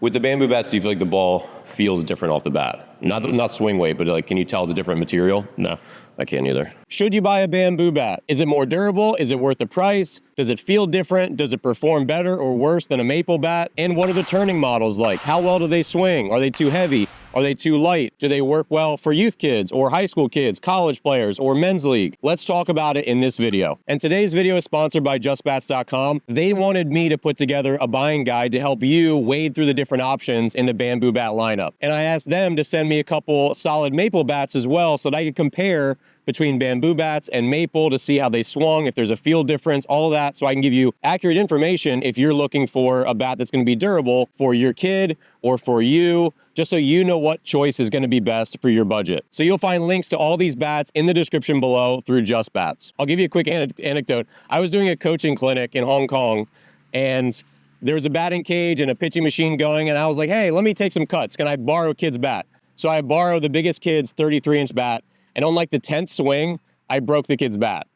With the BambooBats, do you feel like the ball feels different off the bat? Not swing weight, but like, can you tell it's a different material? No. I can't either. Should you buy a bamboo bat? Is it more durable? Is it worth the price? Does it feel different? Does it perform better or worse than a maple bat? And what are the turning models like? How well do they swing? Are they too heavy? Are they too light? Do they work well for youth kids or high school kids, college players, or men's league? Let's talk about it in this video. And today's video is sponsored by JustBats.com. They wanted me to put together a buying guide to help you wade through the different options in the bamboo bat lineup. And I asked them to send me a couple solid maple bats as well so that I could compare between bamboo bats and maple to see how they swung, if there's a feel difference, all of that, so I can give you accurate information if you're looking for a bat that's going to be durable for your kid or for you, just so you know what choice is going to be best for your budget. So you'll find links to all these bats in the description below through Just Bats. I'll give you a quick anecdote. I was doing a coaching clinic in Hong Kong, and there was a batting cage and a pitching machine going, and I was like, hey, let me take some cuts. Can I borrow a kid's bat? So I borrowed the biggest kid's 33-inch bat, and on like the 10th swing, I broke the kid's bat.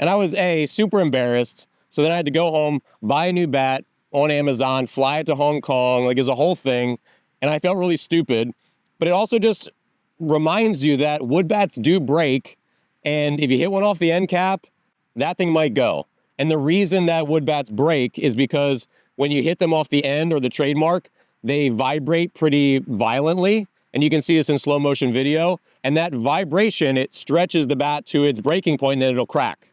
And I was super embarrassed. So then I had to go home, buy a new bat on Amazon, fly it to Hong Kong, like it was a whole thing. And I felt really stupid. But it also just reminds you that wood bats do break. And if you hit one off the end cap, that thing might go. And the reason that wood bats break is because when you hit them off the end or the trademark, they vibrate pretty violently. And you can see this in slow motion video. And that vibration, it stretches the bat to its breaking point and then it'll crack.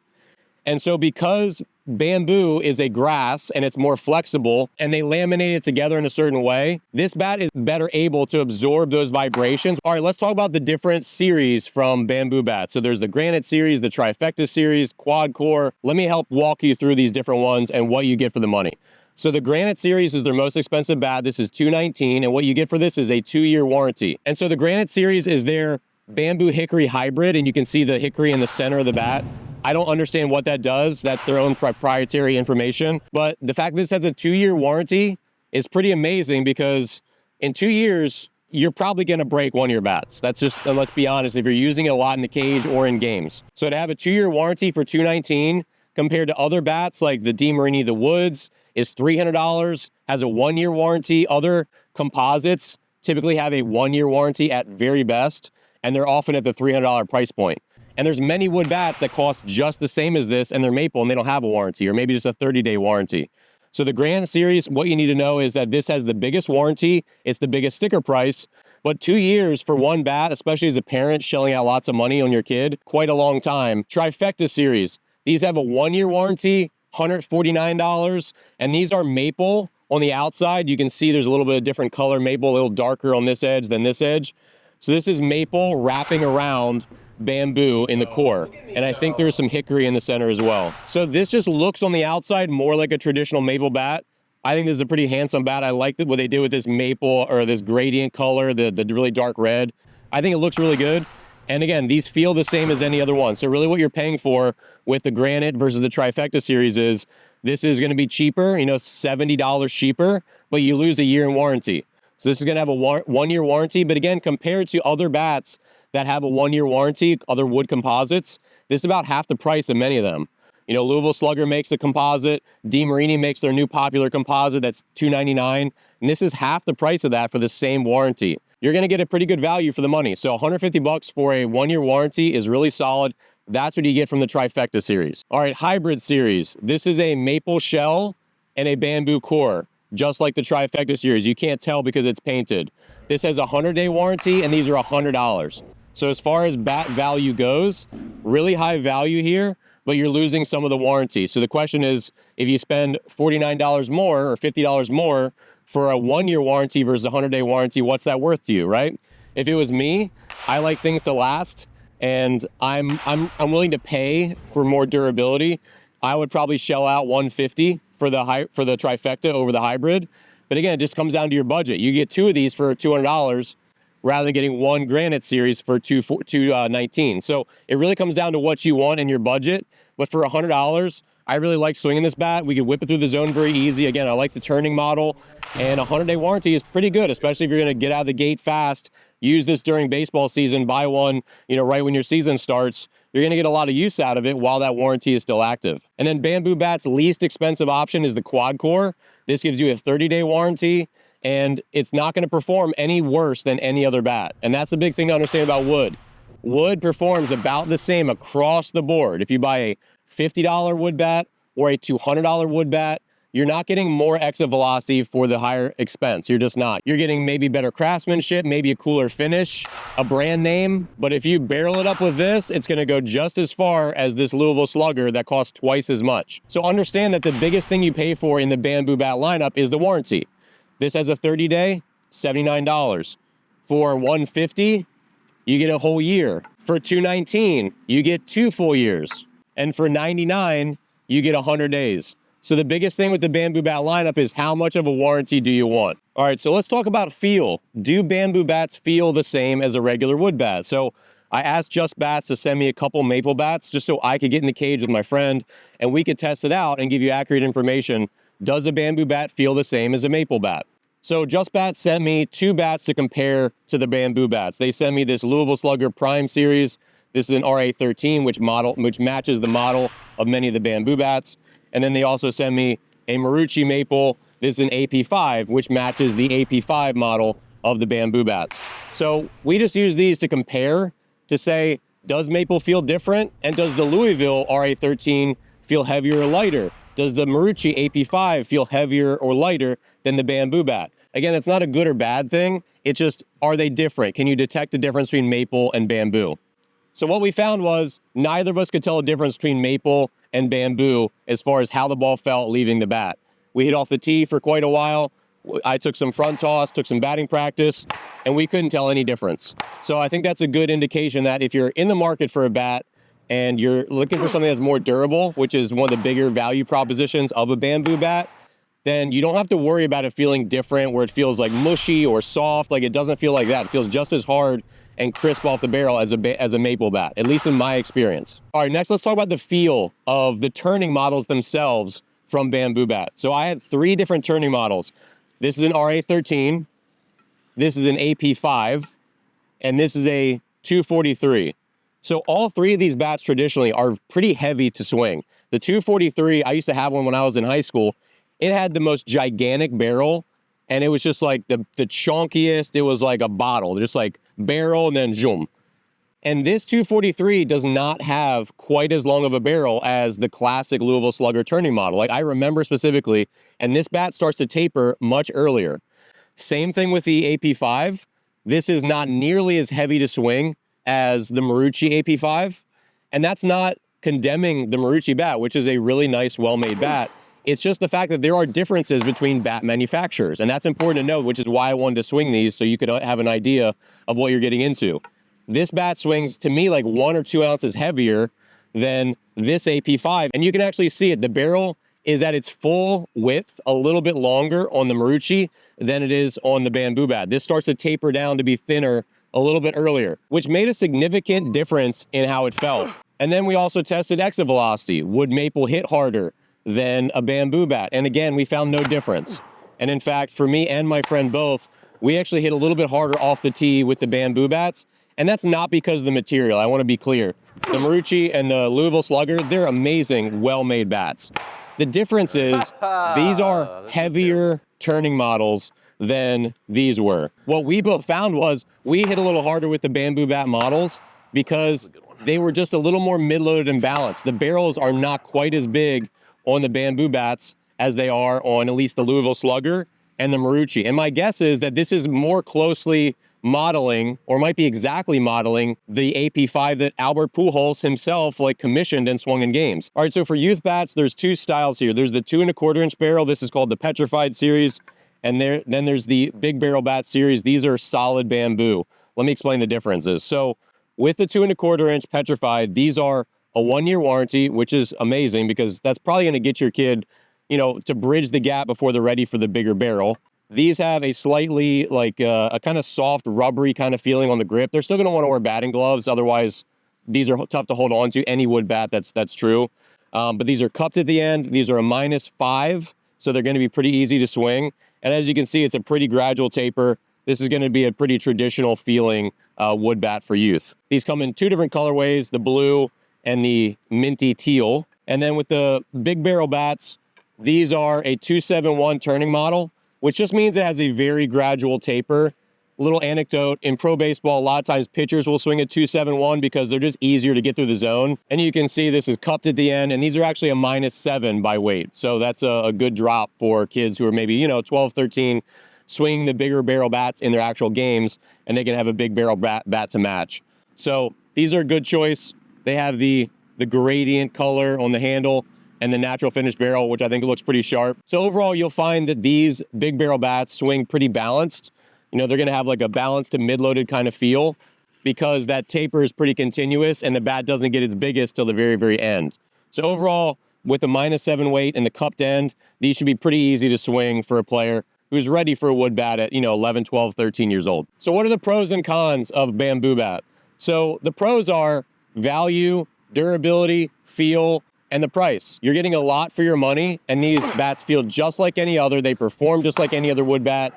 And so because bamboo is a grass and it's more flexible and they laminate it together in a certain way, this bat is better able to absorb those vibrations. All right, let's talk about the different series from BambooBat. So there's the Granite Series, the Trifecta Series, Quadcore. Let me help walk you through these different ones and what you get for the money. So the Granite Series is their most expensive bat. This is $219, and what you get for this is a 2-year warranty. And so the Granite Series is their bamboo hickory hybrid, and you can see the hickory in the center of the bat. I don't understand what that does. That's their own proprietary information. But the fact that this has a 2-year warranty is pretty amazing because in 2 years, you're probably going to break one of your bats. That's just, and let's be honest, if you're using it a lot in the cage or in games. So to have a 2-year warranty for $219 compared to other bats like the DeMarini, the Woods, is $300, has a 1-year warranty. Other composites typically have a 1-year warranty at very best, and they're often at the $300 price point. And there's many wood bats that cost just the same as this, and they're maple, and they don't have a warranty, or maybe just a 30-day warranty. So the Granite Series, what you need to know is that this has the biggest warranty. It's the biggest sticker price, but 2 years for one bat, especially as a parent shelling out lots of money on your kid, quite a long time. Trifecta Series, these have a 1-year warranty, $149, and these are maple on the outside. You can see there's a little bit of different color maple, a little darker on this edge than this edge. So this is maple wrapping around bamboo in the core, and I think there's some hickory in the center as well. So this just looks on the outside more like a traditional maple bat. I think this is a pretty handsome bat. I like what they did with this maple or this gradient color, the really dark red. I think it looks really good. And again, these feel the same as any other one. So really what you're paying for with the Granite versus the Trifecta Series is this is going to be cheaper, $70 cheaper, but you lose a year in warranty. So this is going to have a 1-year warranty. But again, compared to other bats that have a 1-year warranty, other wood composites, this is about half the price of many of them. Louisville Slugger makes a composite. DeMarini makes their new popular composite that's $299. And this is half the price of that for the same warranty. You're going to get a pretty good value for the money. So $150 for a 1-year warranty is really solid. That's what you get from the Trifecta Series. All right, Hybrid Series. This is a maple shell and a bamboo core, just like the Trifecta Series. You can't tell because it's painted. This has a 100-day warranty, and these are $100. So as far as bat value goes, really high value here, but you're losing some of the warranty. So the question is, if you spend $49 more or $50 more for a 1-year warranty versus a 100-day warranty, what's that worth to you, right? If it was me, I like things to last, and I'm willing to pay for more durability. I would probably shell out $150 for the Trifecta over the hybrid. But again, it just comes down to your budget. You get 2 of these for $200 rather than getting 1 Granite Series for $219. So it really comes down to what you want in your budget. But for $100, I really like swinging this bat. We could whip it through the zone very easy. Again, I like the turning model, and a 100-day warranty is pretty good, especially if you're going to get out of the gate fast. Use this during baseball season, buy one, right when your season starts. You're going to get a lot of use out of it while that warranty is still active. And then BambooBat's least expensive option is the Quadcore. This gives you a 30-day warranty, and it's not going to perform any worse than any other bat. And that's the big thing to understand about wood. Wood performs about the same across the board. If you buy a $50 wood bat or a $200 wood bat, you're not getting more exit velocity for the higher expense. You're just not. You're getting maybe better craftsmanship, maybe a cooler finish, a brand name. But if you barrel it up with this, it's going to go just as far as this Louisville Slugger that costs twice as much. So understand that the biggest thing you pay for in the BambooBat lineup is the warranty. This has a 30-day, $79. For $150, you get a whole year. For $219, you get 2 full years. And for $99, you get 100 days. So the biggest thing with the BambooBat lineup is how much of a warranty do you want? All right, so let's talk about feel. Do BambooBats feel the same as a regular wood bat? So I asked Just Bats to send me a couple maple bats just so I could get in the cage with my friend and we could test it out and give you accurate information. Does a BambooBat feel the same as a maple bat? So Just Bats sent me 2 bats to compare to the BambooBats. They sent me this Louisville Slugger Prime Series. This is an RA13, which matches the model of many of the BambooBats. And then they also sent me a Marucci Maple. This is an AP5, which matches the AP5 model of the BambooBats. So we just use these to compare to say, does Maple feel different? And does the Louisville RA13 feel heavier or lighter? Does the Marucci AP5 feel heavier or lighter than the BambooBat? Again, it's not a good or bad thing. It's just, are they different? Can you detect the difference between Maple and Bamboo? So what we found was neither of us could tell the difference between Maple and Bamboo as far as how the ball felt leaving the bat. We hit off the tee for quite a while. I took some front toss, took some batting practice, and we couldn't tell any difference. So I think that's a good indication that if you're in the market for a bat and you're looking for something that's more durable, which is one of the bigger value propositions of a BambooBat, then you don't have to worry about it feeling different where it feels like mushy or soft. Like it doesn't feel like that. It feels just as hard and crisp off the barrel as a maple bat, at least in my experience. All right, next let's talk about the feel of the turning models themselves from BambooBat. So I had 3 different turning models. This is an RA13, this is an AP5, and this is a 243. So all 3 of these bats traditionally are pretty heavy to swing. The 243, I used to have one when I was in high school. It had the most gigantic barrel, and it was just like the chunkiest. It was like a bottle, just like barrel and then zoom. And this 243 does not have quite as long of a barrel as the classic Louisville Slugger turning model. Like I remember specifically, and this bat starts to taper much earlier. Same thing with the AP5. This is not nearly as heavy to swing as the Marucci AP5. And that's not condemning the Marucci bat, which is a really nice, well-made bat. It's just the fact that there are differences between bat manufacturers. And that's important to know, which is why I wanted to swing these so you could have an idea of what you're getting into. This bat swings to me like 1 or 2 ounces heavier than this AP5. And you can actually see it. The barrel is at its full width, a little bit longer on the Marucci than it is on the BambooBat. This starts to taper down to be thinner a little bit earlier, which made a significant difference in how it felt. And then we also tested exit velocity. Would Maple hit harder than a BambooBat? And again, we found no difference. And in fact, for me and my friend both, we actually hit a little bit harder off the tee with the BambooBats. And that's not because of the material. I want to be clear. The Marucci and the Louisville Slugger, they're amazing, well-made bats. The difference is these are heavier turning models than these were. What we both found was we hit a little harder with the BambooBat models because they were just a little more mid-loaded and balanced. The barrels are not quite as big on the BambooBats as they are on at least the Louisville Slugger and the Marucci. And my guess is that this is more closely modeling, or might be exactly modeling, the AP5 that Albert Pujols himself commissioned and swung in games. All right, so for youth bats, there's 2 styles here. There's the 2 1/4 inch barrel. This is called the Petrified Series. And then there's the big barrel bat series. These are solid bamboo. Let me explain the differences. So with the 2 1/4 inch Petrified, these are a 1-year warranty, which is amazing because that's probably going to get your kid, to bridge the gap before they're ready for the bigger barrel. These have a slightly a kind of soft, rubbery kind of feeling on the grip. They're still going to want to wear batting gloves. Otherwise, these are tough to hold on to. Any wood bat, that's true. But these are cupped at the end. These are a -5, so they're going to be pretty easy to swing. And as you can see, it's a pretty gradual taper. This is going to be a pretty traditional feeling wood bat for youth. These come in 2 different colorways, the blue and the minty teal. And then with the big barrel bats, these are a 271 turning model. which just means it has a very gradual taper. Little anecdote, in pro baseball, a lot of times pitchers will swing a 271 because they're just easier to get through the zone. And you can see this is cupped at the end, and these are actually a -7 by weight. So that's a good drop for kids who are maybe, 12, 13, swinging the bigger barrel bats in their actual games, and they can have a big barrel bat to match. So these are a good choice. They have the gradient color on the handle and the natural finish barrel, which I think looks pretty sharp. So overall, you'll find that these big barrel bats swing pretty balanced. They're going to have like a balanced to mid-loaded kind of feel because that taper is pretty continuous and the bat doesn't get its biggest till the very, very end. So overall, with the -7 weight and the cupped end, these should be pretty easy to swing for a player who's ready for a wood bat at, 11, 12, 13 years old. So what are the pros and cons of BambooBat? So the pros are value, durability, feel, and the price. You're getting a lot for your money, and these bats feel just like any other. They perform just like any other wood bat.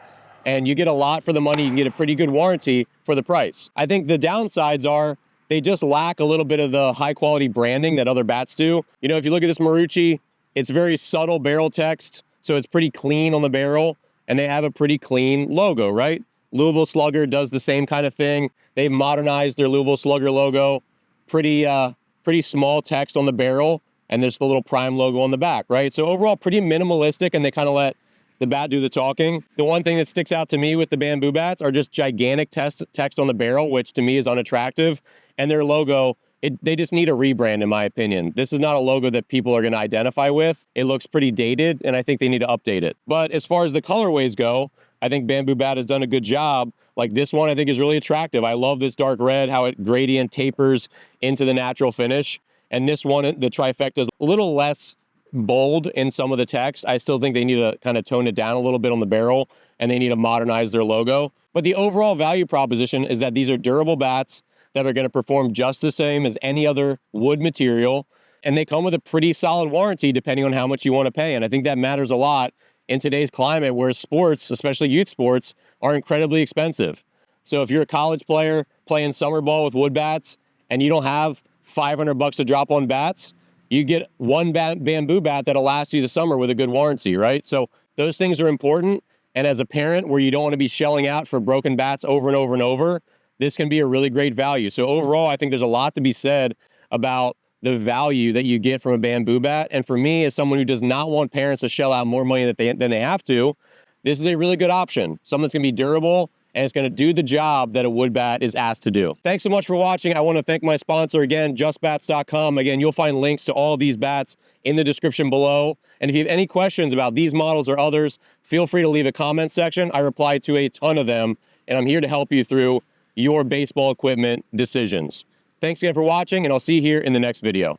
And you get a lot for the money. You can get a pretty good warranty for the price. I think the downsides are they just lack a little bit of the high quality branding that other bats do. If you look at this Marucci, it's very subtle barrel text. So it's pretty clean on the barrel and they have a pretty clean logo, right? Louisville Slugger does the same kind of thing. They've modernized their Louisville Slugger logo. Pretty small text on the barrel and there's the little Prime logo on the back, right? So overall pretty minimalistic, and they kind of let the bat do the talking. The one thing that sticks out to me with the BambooBats are just gigantic text on the barrel, which to me is unattractive. And their logo, they just need a rebrand in my opinion. This is not a logo that people are gonna identify with. It looks pretty dated and I think they need to update it. But as far as the colorways go, I think BambooBat has done a good job. Like this one I think is really attractive. I love this dark red, how it gradient tapers into the natural finish. And this one, the Trifecta, is a little less bold in some of the text. I still think they need to kind of tone it down a little bit on the barrel, and they need to modernize their logo. But the overall value proposition is that these are durable bats that are going to perform just the same as any other wood material, and they come with a pretty solid warranty depending on how much you want to pay. And I think that matters a lot in today's climate where sports, especially youth sports, are incredibly expensive. So if you're a college player playing summer ball with wood bats and you don't have $500 to drop on bats, you get one bamboo bat that'll last you the summer with a good warranty, right? So those things are important. And as a parent where you don't want to be shelling out for broken bats over and over and over, this can be a really great value. So overall, I think there's a lot to be said about the value that you get from a bamboo bat. And for me, as someone who does not want parents to shell out more money than they have to, this is a really good option. Something that's going to be durable and it's going to do the job that a wood bat is asked to do. Thanks so much for watching. I want to thank my sponsor again, justbats.com. Again, you'll find links to all of these bats in the description below. And if you have any questions about these models or others, feel free to leave a comment section. I reply to a ton of them, and I'm here to help you through your baseball equipment decisions. Thanks again for watching, and I'll see you here in the next video.